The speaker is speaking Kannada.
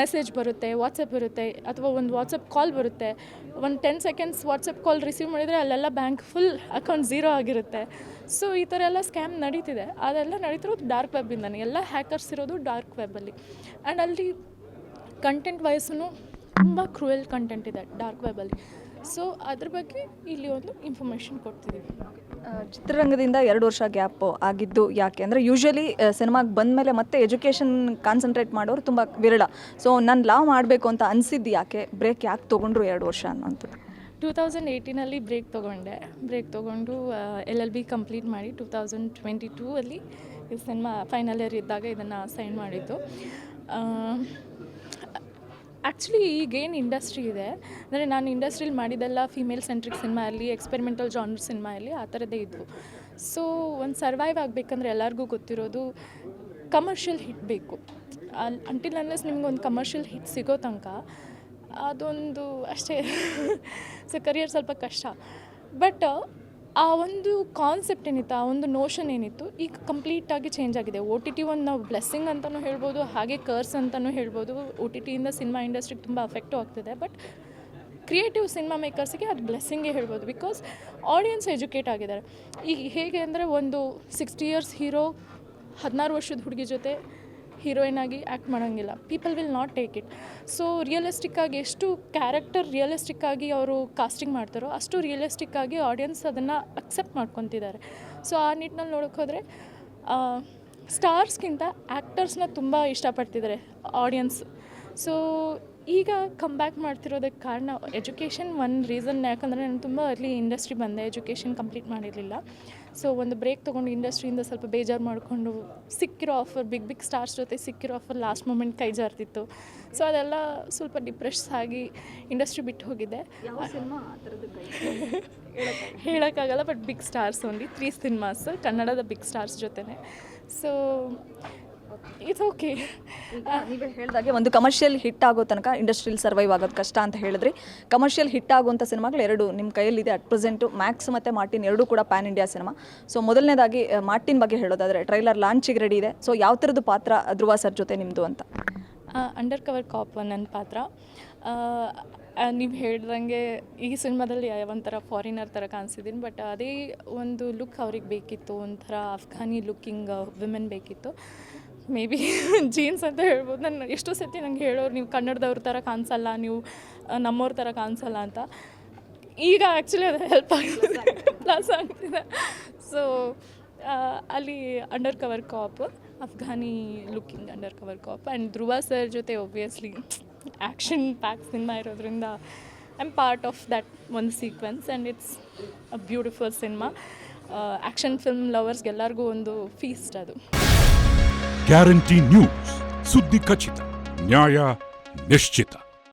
ಮೆಸೇಜ್ ಬರುತ್ತೆ, ವಾಟ್ಸಪ್ ಬರುತ್ತೆ, ಅಥವಾ ಒಂದು ವಾಟ್ಸಪ್ ಕಾಲ್ ಬರುತ್ತೆ. ಒಂದು 10 ಸೆಕೆಂಡ್ಸ್ ವಾಟ್ಸಪ್ ಕಾಲ್ ರಿಸೀವ್ ಮಾಡಿದರೆ ಅಲ್ಲೆಲ್ಲ ಬ್ಯಾಂಕ್ ಫುಲ್ ಅಕೌಂಟ್ ಝೀರೋ ಆಗಿರುತ್ತೆ. ಸೊ ಈ ಥರ ಎಲ್ಲ ಸ್ಕ್ಯಾಮ್ ನಡೀತಿದೆ. ಅದೆಲ್ಲ ನಡೀತಿರೋದು ಡಾರ್ಕ್ ವೆಬ್ಬಿಂದನೇ. ಎಲ್ಲ ಹ್ಯಾಕರ್ಸ್ ಇರೋದು ಡಾರ್ಕ್ ವೆಬ್ಬಲ್ಲಿ. ಆ್ಯಂಡ್ ಅಲ್ಲಿ ಕಂಟೆಂಟ್ ವೈಸೂ ತುಂಬ ಕ್ರೂಯಲ್ ಕಂಟೆಂಟ್ ಇದೆ ಡಾರ್ಕ್ ವೆಬ್ಬಲ್ಲಿ. ಸೊ ಅದ್ರ ಬಗ್ಗೆ ಇಲ್ಲಿ ಒಂದು ಇನ್ಫಾರ್ಮೇಷನ್ ಕೊಡ್ತಿದ್ದೀವಿ. ಚಿತ್ರರಂಗದಿಂದ 2 ವರ್ಷ ಗ್ಯಾಪ್ ಆಗಿದ್ದು ಯಾಕೆ ಅಂದರೆ ಯೂಶ್ವಲಿ ಸಿನಿಮಾಗೆ ಬಂದಮೇಲೆ ಮತ್ತೆ ಎಜುಕೇಷನ್ ಕಾನ್ಸಂಟ್ರೇಟ್ ಮಾಡೋರು ತುಂಬ ವಿರಳ. ಸೊ ನಾನು ಲಾ ಮಾಡಬೇಕು ಅಂತ ಅನಿಸಿದ್ದು ಯಾಕೆ, ಬ್ರೇಕ್ ಯಾಕೆ ತೊಗೊಂಡ್ರು 2 ವರ್ಷ ಅನ್ನೋಂಥದ್ದು? 2018 ಬ್ರೇಕ್ ತೊಗೊಂಡು LLB ಕಂಪ್ಲೀಟ್ ಮಾಡಿ 2022 ಈ ಸಿನಿಮಾ ಫೈನಲ್ ಇಯರ್ ಇದ್ದಾಗ ಇದನ್ನು ಸೈನ್ ಮಾಡಿದ್ದು. ಆ್ಯಕ್ಚುಲಿ ಈಗೇನು ಇಂಡಸ್ಟ್ರಿ ಇದೆ ಅಂದರೆ, ನಾನು ಇಂಡಸ್ಟ್ರಿಲಿ ಮಾಡಿದ್ದೆಲ್ಲ ಫೀಮೇಲ್ ಸೆಂಟ್ರಿಕ್ ಸಿನಿಮಾ ಇರಲಿ, ಎಕ್ಸ್ಪೆರಿಮೆಂಟಲ್ ಜಾನರ್ ಸಿನಿಮಾ ಇರಲಿ, ಆ ಥರದ್ದೇ ಇದ್ವು. ಸೊ ಒಂದು ಸರ್ವೈವ್ ಆಗಬೇಕಂದ್ರೆ ಎಲ್ಲರಿಗೂ ಗೊತ್ತಿರೋದು ಕಮರ್ಷಿಯಲ್ ಹಿಟ್ ಬೇಕು. ಅಂಟಿಲ್ ಅನ್ಲೆಸ್ ನಿಮ್ಗೊಂದು ಕಮರ್ಷಿಯಲ್ ಹಿಟ್ ಸಿಗೋ ತನಕ ಅದೊಂದು ಅಷ್ಟೇ. ಸೊ ಕರಿಯರ್ ಸ್ವಲ್ಪ ಕಷ್ಟ. ಬಟ್ ಆ ಒಂದು ಕಾನ್ಸೆಪ್ಟ್ ಏನಿತ್ತು, ಆ ಒಂದು ನೋಷನ್ ಏನಿತ್ತು, ಈಗ ಕಂಪ್ಲೀಟಾಗಿ ಚೇಂಜ್ ಆಗಿದೆ. OTT ಒಂದು ನಾವು ಬ್ಲೆಸ್ಸಿಂಗ್ ಅಂತಲೂ ಹೇಳ್ಬೋದು, ಹಾಗೆ ಕರ್ಸ್ ಅಂತಲೂ ಹೇಳ್ಬೋದು. OTTಯಿಂದ ಸಿನಿಮಾ ಇಂಡಸ್ಟ್ರಿಗೆ ತುಂಬ ಅಫೆಕ್ಟು ಆಗ್ತಿದೆ. ಬಟ್ ಕ್ರಿಯೇಟಿವ್ ಸಿನಿಮಾ ಮೇಕರ್ಸಿಗೆ ಅದು ಬ್ಲೆಸ್ಸಿಂಗೇ ಹೇಳ್ಬೋದು. ಬಿಕಾಸ್ ಆಡಿಯನ್ಸ್ ಎಜುಕೇಟ್ ಆಗಿದ್ದಾರೆ. ಈಗ ಹೇಗೆ ಅಂದರೆ, ಒಂದು 60 ಇಯರ್ಸ್ ಹೀರೋ 16 ವರ್ಷದ ಹುಡುಗಿ ಜೊತೆ ಹೀರೋಯಿನ್ ಆಗಿ ಆ್ಯಕ್ಟ್ ಮಾಡೋಂಗಿಲ್ಲ. People will not take it. So ರಿಯಲಿಸ್ಟಿಕ್ಕಾಗಿ ಎಷ್ಟು ಕ್ಯಾರೆಕ್ಟರ್ ರಿಯಲಿಸ್ಟಿಕ್ಕಾಗಿ ಅವರು ಕಾಸ್ಟಿಂಗ್ ಮಾಡ್ತಾರೋ ಅಷ್ಟು ರಿಯಲಿಸ್ಟಿಕ್ಕಾಗಿ ಆಡಿಯನ್ಸ್ ಅದನ್ನು ಅಕ್ಸೆಪ್ಟ್ ಮಾಡ್ಕೊತಿದ್ದಾರೆ. ಸೊ ಆ ನಿಟ್ಟಿನಲ್ಲಿ ನೋಡೋಕೆ ಹೋದರೆ ಸ್ಟಾರ್ಸ್ಗಿಂತ ಆ್ಯಕ್ಟರ್ಸ್ನ ತುಂಬ ಇಷ್ಟಪಡ್ತಿದ್ದಾರೆ ಆಡಿಯನ್ಸ್. ಸೊ ಈಗ ಕಮ್ ಬ್ಯಾಕ್ ಮಾಡ್ತಿರೋದಕ್ಕೆ ಕಾರಣ ಎಜುಕೇಷನ್ ಒಂದು ರೀಸನ್. ಯಾಕಂದರೆ ನಾನು ತುಂಬ ಅರ್ಲಿ ಇಂಡಸ್ಟ್ರಿ ಬಂದೆ, ಎಜುಕೇಷನ್ ಕಂಪ್ಲೀಟ್ ಮಾಡಿರಲಿಲ್ಲ. ಸೊ ಒಂದು ಬ್ರೇಕ್ ತೊಗೊಂಡು ಇಂಡಸ್ಟ್ರಿಯಿಂದ ಸ್ವಲ್ಪ ಬೇಜಾರು ಮಾಡಿಕೊಂಡು ಸಿಕ್ಕಿರೋ ಆಫರ್, ಬಿಗ್ ಸ್ಟಾರ್ಸ್ ಜೊತೆ ಸಿಕ್ಕಿರೋ ಆಫರ್ ಲಾಸ್ಟ್ ಮೂಮೆಂಟ್ ಕೈ ಜಾರ್ತಿತ್ತು. ಸೊ ಅದೆಲ್ಲ ಸ್ವಲ್ಪ ಡಿಪ್ರೆಸ್ ಆಗಿ ಇಂಡಸ್ಟ್ರಿ ಬಿಟ್ಟು ಹೋಗಿದ್ದೆ. ಹೇಳೋಕ್ಕಾಗಲ್ಲ, but big stars only 3 cinemas ಕನ್ನಡದ ಬಿಗ್ ಸ್ಟಾರ್ಸ್ ಜೊತೆನೆ. So it's okay. ನೀವೇ ಹೇಳಿದಾಗೆ ಒಂದು ಕಮರ್ಷಿಯಲ್ ಹಿಟ್ ಆಗೋ ತನಕ ಇಂಡಸ್ಟ್ರಿಯಲ್ಲಿ ಸರ್ವೈವ್ ಆಗೋದು ಕಷ್ಟ ಅಂತ ಹೇಳಿದ್ರಿ. ಕಮರ್ಷಿಯಲ್ ಹಿಟ್ ಆಗುವಂಥ ಸಿನಿಮಾಗಳು 2 ನಿಮ್ಮ ಕೈಯಲ್ಲಿದೆ ಅಟ್ ಪ್ರೆಸೆಂಟು. ಮ್ಯಾಕ್ಸ್ ಮತ್ತು ಮಾರ್ಟಿನ್ 2 ಕೂಡ ಪ್ಯಾನ್ ಇಂಡಿಯಾ ಸಿನಿಮಾ. ಸೊ ಮೊದಲನೇದಾಗಿ ಮಾರ್ಟಿನ್ ಬಗ್ಗೆ ಹೇಳೋದಾದರೆ ಟ್ರೈಲರ್ ಲಾಂಚಿಗೆ ರೆಡಿ ಇದೆ. ಸೊ ಯಾವ ಥರದ್ದು ಪಾತ್ರ ಧ್ರುವ ಸರ್ ಜೊತೆ ನಿಮ್ಮದು ಅಂತ? ಅಂಡರ್ ಕವರ್ ಕಾಪ್ ನನ್ನ ಪಾತ್ರ. ನೀವು ಹೇಳ್ದಂಗೆ ಈ ಸಿನಿಮಾದಲ್ಲಿ ಒಂಥರ ಫಾರಿನರ್ ಥರ ಕಾಣಿಸಿದ್ದೀನಿ. ಬಟ್ ಅದೇ ಒಂದು ಲುಕ್ ಅವ್ರಿಗೆ ಬೇಕಿತ್ತು, ಒಂಥರ ಅಫ್ಘಾನಿ ಲುಕ್ಕಿಂಗ್ ವಿಮೆನ್ ಬೇಕಿತ್ತು. ಮೇ ಬಿ ಜೀನ್ಸ್ ಅಂತ ಹೇಳ್ಬೋದು. ನಾನು ಎಷ್ಟೋ ಸತಿ ನಂಗೆ ಹೇಳೋರು, ನೀವು ಕನ್ನಡದವ್ರ ಥರ ಕಾಣಿಸಲ್ಲ, ನೀವು ನಮ್ಮವ್ರ ಥರ ಕಾಣಿಸಲ್ಲ ಅಂತ. ಈಗ ಆ್ಯಕ್ಚುಲಿ ಅದು ಹೆಲ್ಪ್ ಆಗ್ತಿದೆ, ಪ್ಲಸ್ ಆಗ್ತಿದೆ. ಸೊ ಅಲ್ಲಿ under cover cop, Afghani looking under cover cop. And Dhruva sir ಜೊತೆ ಒಬ್ವಿಯಸ್ಲಿ ಆ್ಯಕ್ಷನ್ ಪ್ಯಾಕ್ ಸಿನಿಮಾ ಇರೋದ್ರಿಂದ I am part of that ಒಂದು sequence. And it's a beautiful cinema. Action film ಲವರ್ಸ್ಗೆಲ್ಲರಿಗೂ ಒಂದು ಫೀಸ್ಟ್ ಅದು. ಗ್ಯಾರಂಟಿ ನ್ಯೂಸ್, ಸುದ್ದಿ ಖಚಿತ, ನ್ಯಾಯ ನಿಶ್ಚಿತ.